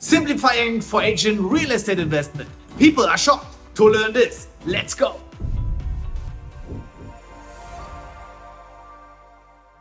Simplifying for Asian real estate investment. People are shocked. To learn this, let's go.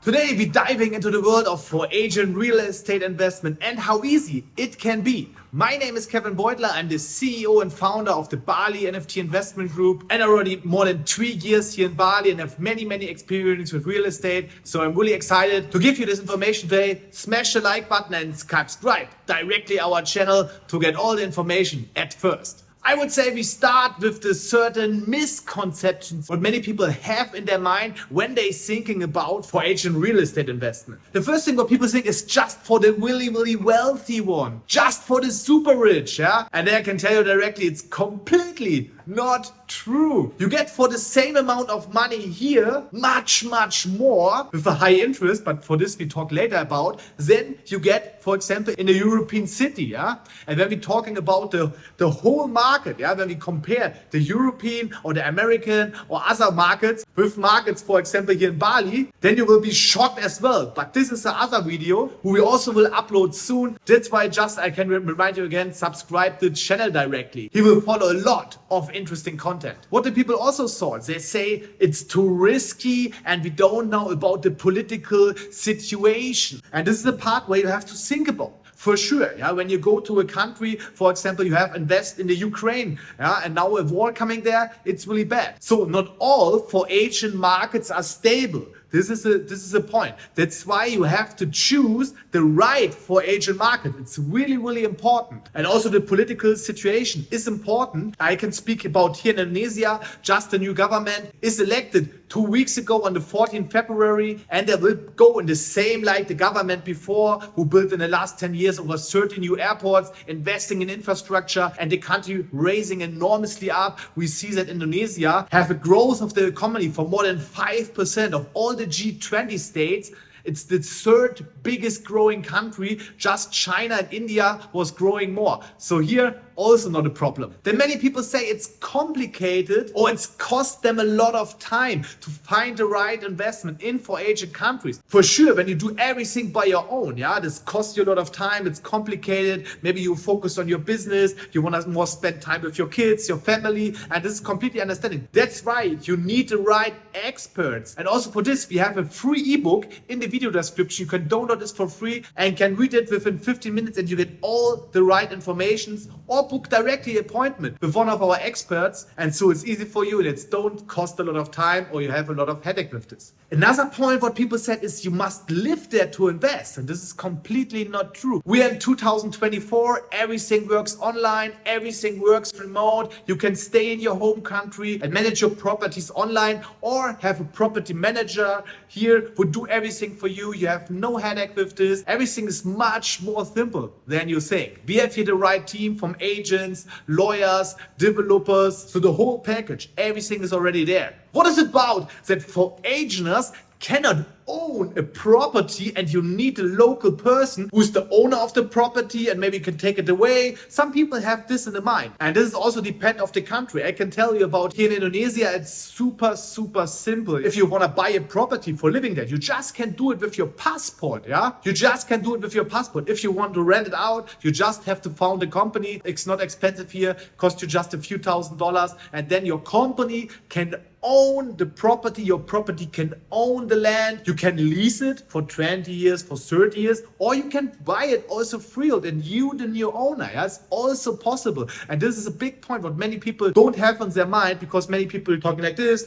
Today we're diving into the world of for Asian real estate investment and how easy it can be. My name is Kevin Beutler. I'm the CEO and founder of the Bali NFT investment group and already more than 3 years here in Bali and have many experience with real estate. So I'm really excited to give you this information today. Smash the like button and subscribe directly our channel to get all the information at first. I would say we start with the certain misconceptions what many people have in their mind when they're thinking about for Asian real estate investment. The first thing what people think is just for the really wealthy one, just for the super rich, yeah? And I can tell you directly, it's completely not true. You get for the same amount of money here, much more with a high interest, but for this we talk later about, than you get, for example, in a European city, yeah? And when we're talking about the whole market, yeah, when we compare the European or the American or other markets with markets, for example, here in Bali, then you will be shocked as well. But this is the other video who we also will upload soon. That's why I can remind you again, subscribe to the channel directly. He will follow a lot of interesting content. What the people also saw, they say it's too risky and we don't know about the political situation. And this is the part where you have to think about. For sure, yeah. When you go to a country, for example, you have invest in the Ukraine, yeah, and now a war coming there, it's really bad. So not all for Asian markets are stable. This is a point. That's why you have to choose the right for Asian market. It's really important. And also the political situation is important. I can speak about here in Indonesia, just the new government is elected 2 weeks ago on the 14th February, and they will go in the same like the government before, who built in the last 10 years over 30 new airports, investing in infrastructure, and the country raising enormously up. We see that Indonesia have a growth of the economy for more than 5% of all the G20 states. It's the third biggest growing country. Just China and India was growing more. So here also not a problem. Then many people say it's complicated or it's cost them a lot of time to find the right investment in for Asian countries. For sure, when you do everything by your own, yeah, this costs you a lot of time. It's complicated. Maybe you focus on your business. You want to more spend time with your kids, your family, and this is completely understanding. That's right. You need the right experts. And also for this, we have a free ebook in the video description. You can download this for free and can read it within 15 minutes and you get all the right informations, or book directly an appointment with one of our experts. And so it's easy for you and it don't cost a lot of time or you have a lot of headache with this. Another point what people said is you must live there to invest. And this is completely not true. We are in 2024. Everything works online. Everything works remote. You can stay in your home country and manage your properties online or have a property manager here who do everything for you. You have no headache with this. Everything is much more simple than you think. We have here the right team from agents, lawyers, developers, so the whole package, everything is already there. What is it about that for Asians cannot own a property and you need a local person who's the owner of the property and maybe can take it away? Some people have this in the mind, and this is also depend of the country. I can tell you about here in Indonesia, it's super simple. If you want to buy a property for living there, you just can do it with your passport, yeah? You just can do it with your passport. If you want to rent it out, you just have to found a company. It's not expensive here, cost you just a few $1,000s, and then your company can own the property, your property can own the land. You can lease it for 20 years, for 30 years, or you can buy it also freehold and you the new owner. Yeah? It's also possible. And this is a big point what many people don't have on their mind, because many people are talking like this.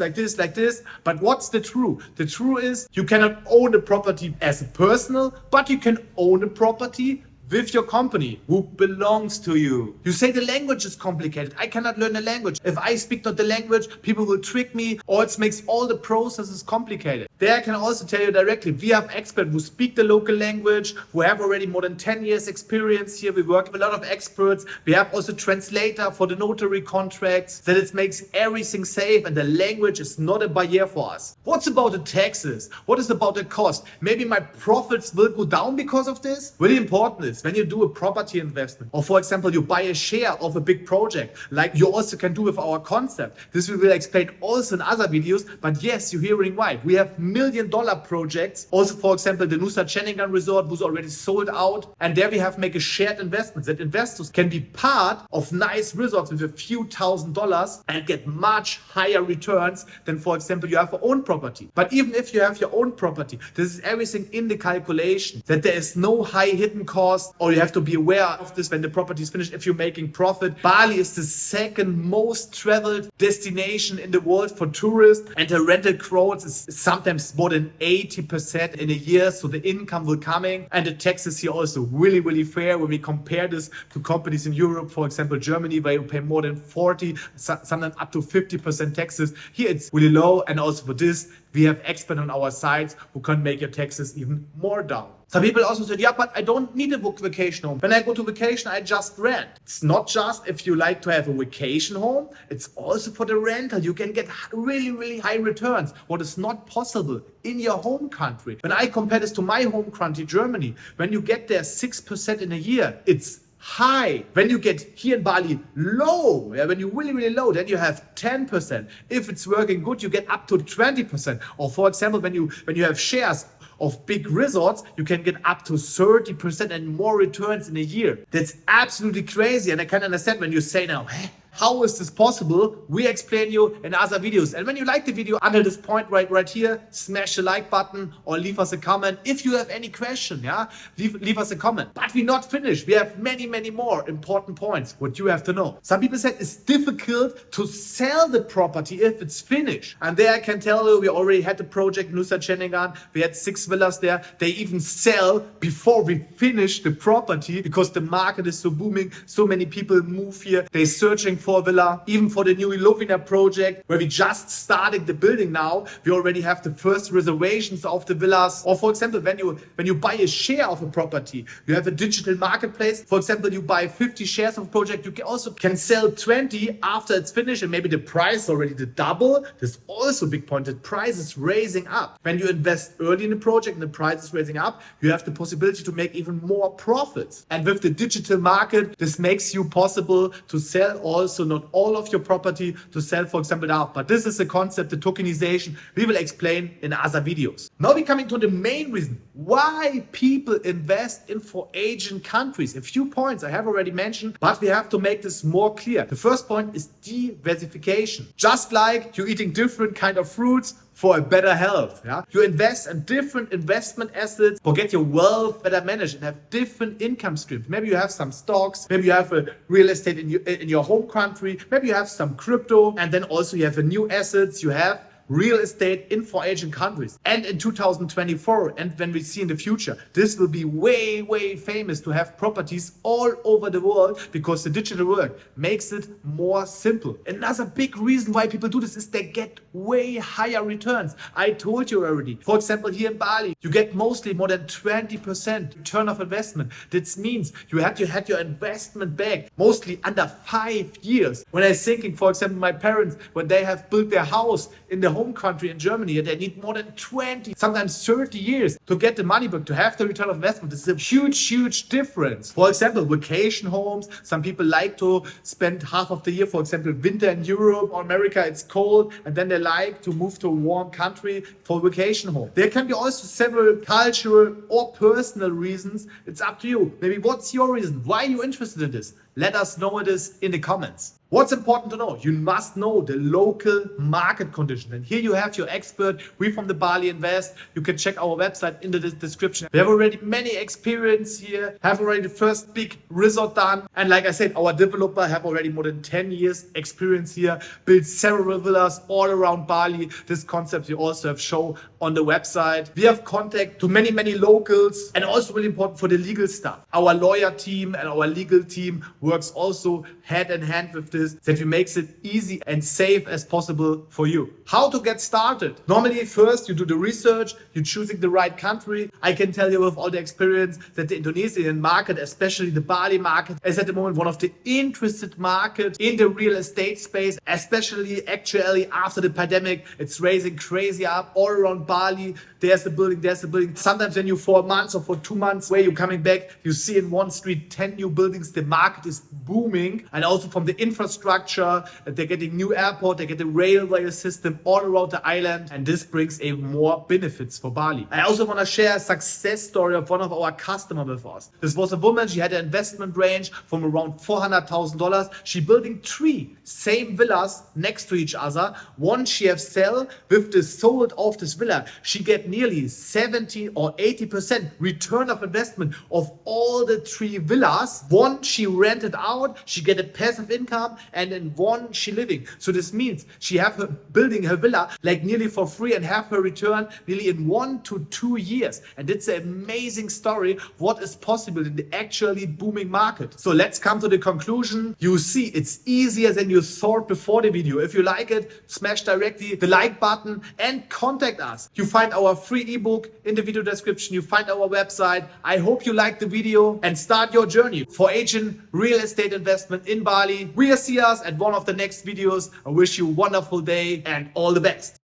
But what's the truth? The truth is you cannot own a property as a personal, but you can own a property with your company who belongs to you. You say the language is complicated. I cannot learn the language. If I speak not the language, people will trick me, or it makes all the processes complicated. There I can also tell you directly, we have experts who speak the local language, who have already more than 10 years experience here. We work with a lot of experts. We have also translator for the notary contracts, that it makes everything safe and the language is not a barrier for us. What's about the taxes? What is about the cost? Maybe my profits will go down because of this? Really important is when you do a property investment, or for example, you buy a share of a big project, like you also can do with our concept. This we will explain also in other videos, but yes, you're hearing right. We have multi-million-dollar projects. Also, for example, the Nusa Ceningan resort was already sold out. And there we have make a shared investment that investors can be part of nice resorts with a few $1,000s and get much higher returns than, for example, you have your own property. But even if you have your own property, this is everything in the calculation, that there is no high hidden cost, or you have to be aware of this when the property is finished if you're making profit. Bali is the second most traveled destination in the world for tourists, and the rental growth is sometimes more than 80% in a year, so the income will coming, and the taxes here also really fair when we compare this to companies in Europe, for example Germany, where you pay more than 40, sometimes up to 50% taxes. Here it's really low, and also for this we have experts on our sites who can make your taxes even more down. Some people also said, yeah, but I don't need a vacation home. When I go to vacation, I just rent. It's not just if you like to have a vacation home, it's also for the rental. You can get really high returns, what is not possible in your home country. When I compare this to my home country, Germany, when you get there 6% in a year, it's high. When you get here in Bali low, when you're really low, then you have 10%. If it's working good, you get up to 20%. Or for example, when you have shares of big resorts, you can get up to 30% and more returns in a year. That's absolutely crazy. And I can understand when you say now, how is this possible? We explain you in other videos. And when you like the video until this point right here, smash the like button or leave us a comment. If you have any question, leave us a comment. But we're not finished. We have many more important points what you have to know. Some people said it's difficult to sell the property if it's finished. And there I can tell you, we already had the project Nusa Ceningan. We had 6 villas there. They even sell before we finish the property because the market is so booming. So many people move here. They're searching for a villa. Even for the new Lovina project, where we just started the building now, we already have the first reservations of the villas. Or for example, when you buy a share of a property, you have a digital marketplace. For example, you buy 50 shares of a project, you can sell 20 after it's finished, and maybe the price is already the double. There's also a big point, that price is raising up. When you invest early in the project and the price is raising up, you have the possibility to make even more profits. And with the digital market, this makes you possible to sell also not all of your property, to sell, for example, now. But this is a concept, the tokenization, we will explain in other videos. Now we're coming to the main reason why people invest in for Asian countries. A few points I have already mentioned, but we have to make this more clear. The first point is diversification. Just like you're eating different kind of fruits for a better health. You invest in different investment assets, get your wealth better managed, and have different income streams. Maybe you have some stocks, maybe you have a real estate in your home country, maybe you have some crypto, and then also you have a new assets, you have real estate in for Asian countries. And in 2024, and when we see in the future, this will be way famous to have properties all over the world, because the digital world makes it more simple. Another big reason why people do this is they get way higher returns. I told you already. For example, here in Bali, you get mostly more than 20% return of investment. This means you had your investment back mostly under 5 years. When I'm thinking, for example, my parents, when they have built their house in the home country in Germany, and they need more than 20, sometimes 30 years to get the money back, to have the return of investment. This is a huge difference. For example, vacation homes. Some people like to spend half of the year, for example, winter in Europe or America, it's cold, and then they like to move to a warm country for vacation home. There can be also several cultural or personal reasons. It's up to you. Maybe what's your reason? Why are you interested in this? Let us know this in the comments. What's important to know? You must know the local market conditions. And here you have your expert. We from the Bali Invest. You can check our website in the description. We have already many experience here, have already the first big resort done. And like I said, our developer have already more than 10 years experience here, built several villas all around Bali. This concept we also have shown on the website. We have contact to many locals, and also really important for the legal stuff. Our lawyer team and our legal team works also hand in hand with this, that we makes it easy and safe as possible for you. How to get started? Normally, first you do the research, you're choosing the right country. I can tell you with all the experience that the Indonesian market, especially the Bali market, is at the moment one of the interested markets in the real estate space, especially actually after the pandemic. It's raising crazy up all around Bali. There's the building. Sometimes when you 4 months or for 2 months where you're coming back, you see in one street 10 new buildings. The market is booming, and also from the infrastructure infrastructure, they're getting new airport, they get a railway system all around the island, and this brings a more benefits for Bali. I also want to share a success story of one of our customers with us. This was a woman, she had an investment range from around $400,000. She building 3 same villas next to each other. One she have sell, with the sold of this villa, she get nearly 70 or 80% return of investment of all the 3 villas. One she rented out, she get a passive income, and in one she living. So this means she have her building her villa like nearly for free and have her return nearly in 1 to 2 years. And it's an amazing story what is possible in the actually booming market. So let's come to the conclusion. You see, it's easier than you thought before the video. If you like it, smash directly the like button and contact us. You find our free ebook in the video description. You find our website. I hope you liked the video and start your journey for Asian real estate investment in Bali. We'll see us at one of the next videos. I wish you a wonderful day and all the best.